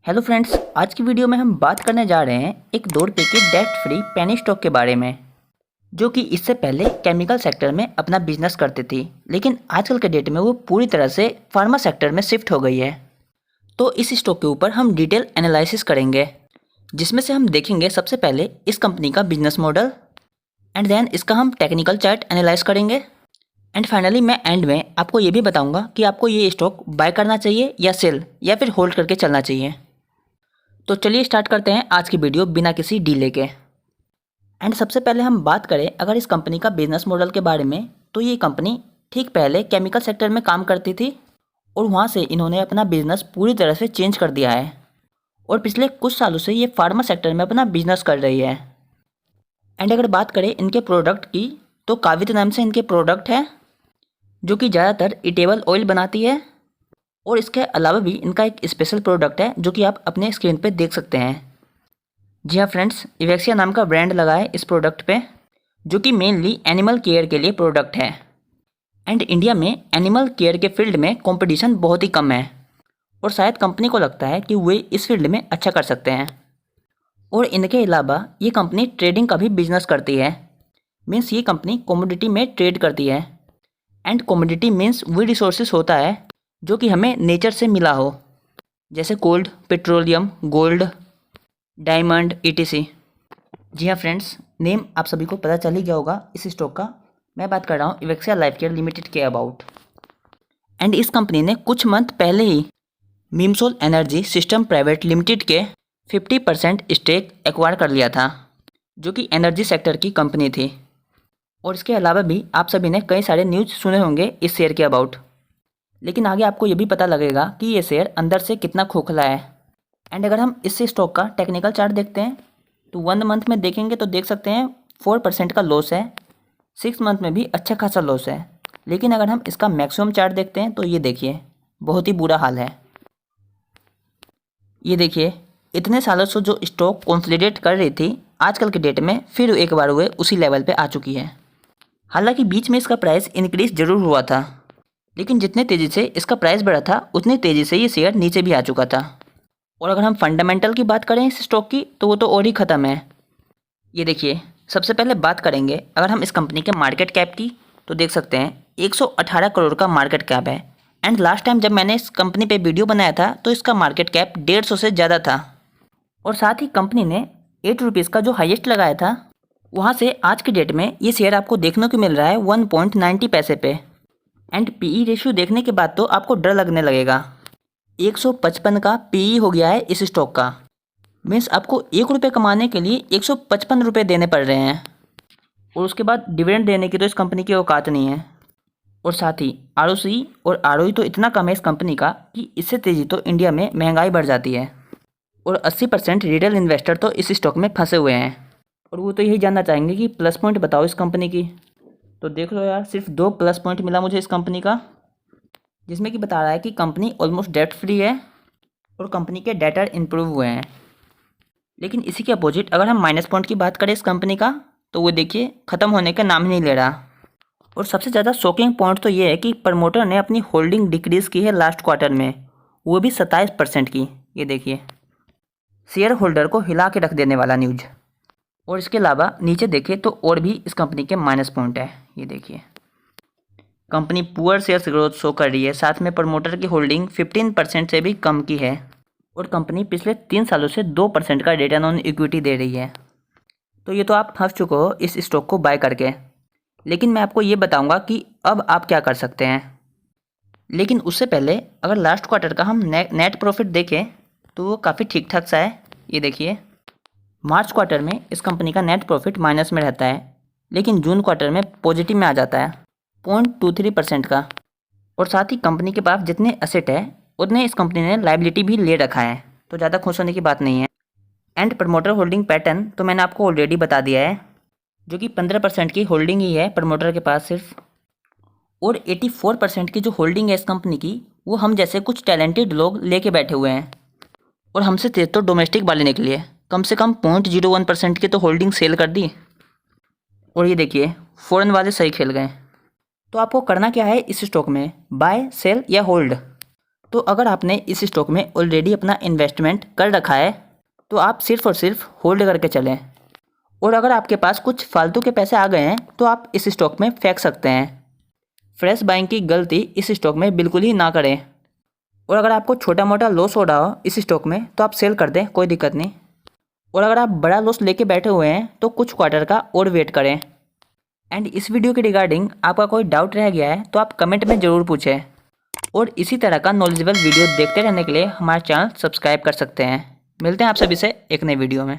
Hello friends, आज की video में हम बात करने जा रहे हैं एक 2 रुपये के डेट फ्री पेनी स्टॉक के बारे में, जो कि इससे पहले केमिकल सेक्टर में अपना बिजनेस करती थी, लेकिन आजकल के डेट में वो पूरी तरह से फार्मा सेक्टर में शिफ्ट हो गई है। तो इस स्टॉक के ऊपर हम डिटेल एनालिसिस करेंगे, जिसमें से हम देखेंगे सबसे पहले इस कंपनी का बिजनेस मॉडल, एंड देन इसका हम टेक्निकल चार्ट एनालाइज करेंगे, एंड फाइनली मैं एंड में आपको ये भी बताऊंगा कि आपको ये स्टॉक बाय करना चाहिए या सेल या फिर होल्ड करके चलना चाहिए। तो चलिए स्टार्ट करते हैं आज की वीडियो बिना किसी डीले के। एंड सबसे पहले हम बात करें अगर इस कंपनी का बिजनेस मॉडल के बारे में, तो ये कंपनी ठीक पहले केमिकल सेक्टर में काम करती थी और वहाँ से इन्होंने अपना बिजनेस पूरी तरह से चेंज कर दिया है और पिछले कुछ सालों से ये फार्मा सेक्टर में अपना बिजनेस कर रही है। एंड अगर बात करें इनके प्रोडक्ट की, तो कावित नाम से इनके प्रोडक्ट है, जो कि ज़्यादातर ईटेबल ऑयल बनाती है, और इसके अलावा भी इनका एक स्पेशल प्रोडक्ट है जो कि आप अपने स्क्रीन पे देख सकते हैं। जी हाँ फ्रेंड्स, इवेक्सिया नाम का ब्रांड लगा है इस प्रोडक्ट पे, जो कि मेनली एनिमल केयर के लिए प्रोडक्ट है। एंड इंडिया में एनिमल केयर के फील्ड में कंपटीशन बहुत ही कम है और शायद कंपनी को लगता है कि वे इस फील्ड में अच्छा कर सकते हैं। और इनके अलावा ये कंपनी ट्रेडिंग का भी बिजनेस करती है, मीन्स ये कंपनी कमोडिटी में ट्रेड करती है। एंड कमोडिटी मीन्स वही रिसोर्सेज होता है जो कि हमें नेचर से मिला हो, जैसे coal, petroleum, gold, diamond, ETC. जी हाँ फ्रेंड्स, नेम आप सभी को पता चल ही गया होगा इस स्टॉक का। मैं बात कर रहा हूँ इवेक्सिया लाइफ केयर लिमिटेड के अबाउट। एंड इस कंपनी ने कुछ मंथ पहले ही मिमसोल एनर्जी सिस्टम प्राइवेट लिमिटेड के 50% स्टेक एक्वायर कर लिया था, जो कि एनर्जी सेक्टर की कंपनी थी। और इसके अलावा भी आप सभी ने कई सारे न्यूज़ सुने होंगे इस शेयर के अबाउट, लेकिन आगे आपको ये भी पता लगेगा कि ये शेयर अंदर से कितना खोखला है। एंड अगर हम इस स्टॉक का टेक्निकल चार्ट देखते हैं, तो 1 मंथ में देखेंगे तो देख सकते हैं 4% का लॉस है, 6 मंथ में भी अच्छा खासा लॉस है। लेकिन अगर हम इसका मैक्सिमम चार्ट देखते हैं तो ये देखिए बहुत ही बुरा हाल है। ये देखिए इतने सालों से जो स्टॉक कंसोलिडेट कर रही थी, आजकल के डेट में फिर एक बार हुए उसी लेवल पे आ चुकी है। हालांकि बीच में इसका प्राइस इंक्रीज जरूर हुआ था, लेकिन जितने तेज़ी से इसका प्राइस बढ़ा था उतनी तेज़ी से ये शेयर नीचे भी आ चुका था। और अगर हम फंडामेंटल की बात करें इस स्टॉक की, तो वो तो और ही ख़त्म है। ये देखिए सबसे पहले बात करेंगे अगर हम इस कंपनी के मार्केट कैप की, तो देख सकते हैं 118 करोड़ का मार्केट कैप है। एंड लास्ट टाइम जब मैंने इस कंपनी पे वीडियो बनाया था तो इसका मार्केट कैप 150 से ज़्यादा था। और साथ ही कंपनी ने 8 रुपीज़ का जो हाईएस्ट लगाया था, वहाँ से आज की डेट में ये शेयर आपको देखने को मिल रहा है 1.90 पैसे पे। एंड पीई रेशियो देखने के बाद तो आपको डर लगने लगेगा। 155 का पीई हो गया है इस स्टॉक का, मीन्स आपको 1 रुपये कमाने के लिए 155 रुपये देने पड़ रहे हैं। और उसके बाद डिविडेंड देने की तो इस कंपनी की औकात नहीं है। और साथ ही आरओसी और आरओई तो इतना कम है इस कंपनी का कि इससे तेज़ी तो इंडिया में महंगाई बढ़ जाती है। और 80% रिटेल इन्वेस्टर तो इस स्टॉक में फंसे हुए हैं और वो तो यही जानना चाहेंगे कि प्लस पॉइंट बताओ इस कंपनी की। तो देख लो यार, सिर्फ 2 प्लस पॉइंट मिला मुझे इस कंपनी का, जिसमें कि बता रहा है कि कंपनी ऑलमोस्ट डेट फ्री है और कंपनी के डेटा इंप्रूव हुए हैं। लेकिन इसी के अपोजिट अगर हम माइनस पॉइंट की बात करें इस कंपनी का, तो वो देखिए ख़त्म होने का नाम ही नहीं ले रहा। और सबसे ज़्यादा शॉकिंग पॉइंट तो ये है कि प्रमोटर ने अपनी होल्डिंग डिक्रीज़ की है लास्ट क्वार्टर में, वो भी 27% की। ये देखिए शेयर होल्डर को हिला के रख देने वाला न्यूज। और इसके अलावा नीचे देखें तो और भी इस कंपनी के माइनस पॉइंट है। ये देखिए company poor sales growth show कर रही है, साथ में प्रमोटर की होल्डिंग 15% से भी कम की है और कंपनी पिछले 3 सालों से 2% का रिटर्न ऑन इक्विटी दे रही है। तो ये तो आप फंस चुके हो इस स्टॉक को बाय करके, लेकिन मैं आपको ये बताऊंगा कि अब आप क्या कर सकते हैं। लेकिन उससे पहले अगर लास्ट क्वार्टर का हम नेट प्रॉफिट देखें तो वो काफ़ी ठीक ठाक सा है। ये देखिए मार्च क्वार्टर में इस कंपनी का नेट प्रॉफिट माइनस में रहता है, लेकिन जून क्वार्टर में पॉजिटिव में आ जाता है 0.23% का। और साथ ही कंपनी के पास जितने एसेट है उतने इस कंपनी ने लायबिलिटी भी ले रखा है, तो ज़्यादा खुश होने की बात नहीं है। एंड प्रमोटर होल्डिंग पैटर्न तो मैंने आपको ऑलरेडी बता दिया है, जो कि 15% की होल्डिंग ही है प्रमोटर के पास सिर्फ। और 84% की जो होल्डिंग है इस कंपनी की, वो हम जैसे कुछ टैलेंटेड लोग लेके बैठे हुए हैं। और हमसे तेज तो डोमेस्टिक वाले निकले, कम से कम 0.01% की तो होल्डिंग सेल कर दी। और ये देखिए फॉरेन वाले सही खेल गए। तो आपको करना क्या है इस स्टॉक में, बाय, सेल या होल्ड। तो अगर आपने इस स्टॉक में ऑलरेडी अपना इन्वेस्टमेंट कर रखा है तो आप सिर्फ और सिर्फ होल्ड करके चलें, और अगर आपके पास कुछ फालतू के पैसे आ गए हैं तो आप इस स्टॉक में फेंक सकते हैं। फ्रेश बाइंग की गलती इस स्टॉक में बिल्कुल ही ना करें, और अगर आपको छोटा मोटा लॉस हो रहा हो इस स्टॉक में तो आप सेल कर दें, कोई दिक्कत नहीं। और अगर आप बड़ा लॉस लेके बैठे हुए हैं तो कुछ क्वार्टर का और वेट करें। एंड इस वीडियो के रिगार्डिंग आपका कोई डाउट रह गया है तो आप कमेंट में ज़रूर पूछें, और इसी तरह का नॉलेजेबल वीडियो देखते रहने के लिए हमारा चैनल सब्सक्राइब कर सकते हैं। मिलते हैं आप सभी से एक नई वीडियो में।